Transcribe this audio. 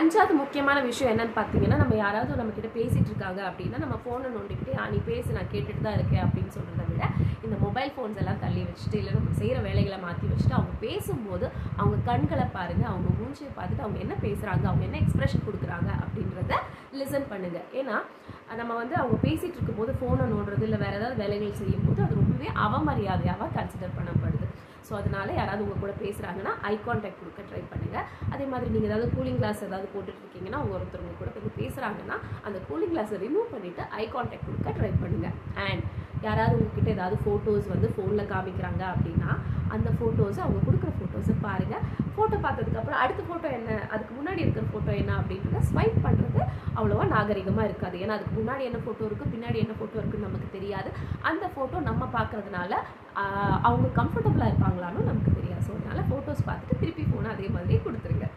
5வது முக்கியமான விஷயம் என்னன்னு பார்த்தீங்கன்னா, நம்ம யாராவது நம்மக்கிட்ட பேசிகிட்டு இருக்காங்க அப்படின்னா, நம்ம ஃபோனை நோண்டிக்கிட்டே நீ பேசு நான் கேட்டுட்டு தான் இருக்கேன் அப்படின்னு சொல்கிறத விட, இந்த மொபைல் ஃபோன்ஸ் எல்லாம் தள்ளி வச்சுட்டு, இல்லை நம்ம செய்கிற வேலைகளை மாற்றி வச்சுட்டு, அவங்க பேசும்போது அவங்க கண்களை பாருங்கள், அவங்க மூஞ்சியை பார்த்துட்டு அவங்க என்ன பேசுகிறாங்க, அவங்க என்ன எக்ஸ்ப்ரெஷன் கொடுக்குறாங்க அப்படின்றத லிசன் பண்ணுங்கள். ஏன்னா நம்ம வந்து அவங்க பேசிகிட்டு இருக்கும்போது ஃபோனை நோண்டுறது இல்லை வேறு ஏதாவது வேலைகள் செய்யும்போது அது ரொம்பவே அவமரியாதையாக கன்சிடர் பண்ணப்படுது. ஸோ அதனால் யாராவது உங்கள் கூட பேசுகிறாங்கன்னா ஐ கான்டாக்ட் கொடுக்க ட்ரை பண்ணுங்கள். அதே மாதிரி நீங்கள் ஏதாவது கூலிங் கிளாஸ் ஏதாவது போட்டுட்ருக்கீங்கன்னா அவங்க ஒருத்தவங்க கூட போய் பேசுகிறாங்கன்னா அந்த கூலிங் கிளாஸை ரிமூவ் பண்ணிவிட்டு ஐ கான்டாக்ட் கொடுக்க ட்ரை பண்ணுங்கள். அண்ட் யாராவது உங்ககிட்ட ஏதாவது ஃபோட்டோஸ் வந்து ஃபோனில் காமிக்கிறாங்க அப்படின்னா அந்த ஃபோட்டோஸை அவங்க கொடுக்குற ஃபோட்டோஸை பாருங்கள். ஃபோட்டோ பார்த்ததுக்கப்புறம் அடுத்த ஃபோட்டோ என்ன, அதுக்கு முன்னாடி இருக்கிற ஃபோட்டோ என்ன அப்படின்றத ஸ்வைப் பண்ணுறது அவ்வளோவா நாகரிகமாக இருக்காது. ஏன்னா அதுக்கு முன்னாடி என்ன ஃபோட்டோ இருக்குது, பின்னாடி என்ன ஃபோட்டோ இருக்குன்னு நமக்கு தெரியாது. அந்த ஃபோட்டோ நம்ம பார்க்குறதுனால அவங்க கம்ஃபர்டபுளாக இருப்பாங்களான்னு நமக்கு தெரியாது. ஸோ அதனால் ஃபோட்டோஸ் பார்த்துட்டு திருப்பி ஃபோனை அதே மாதிரி கொடுத்துருங்க.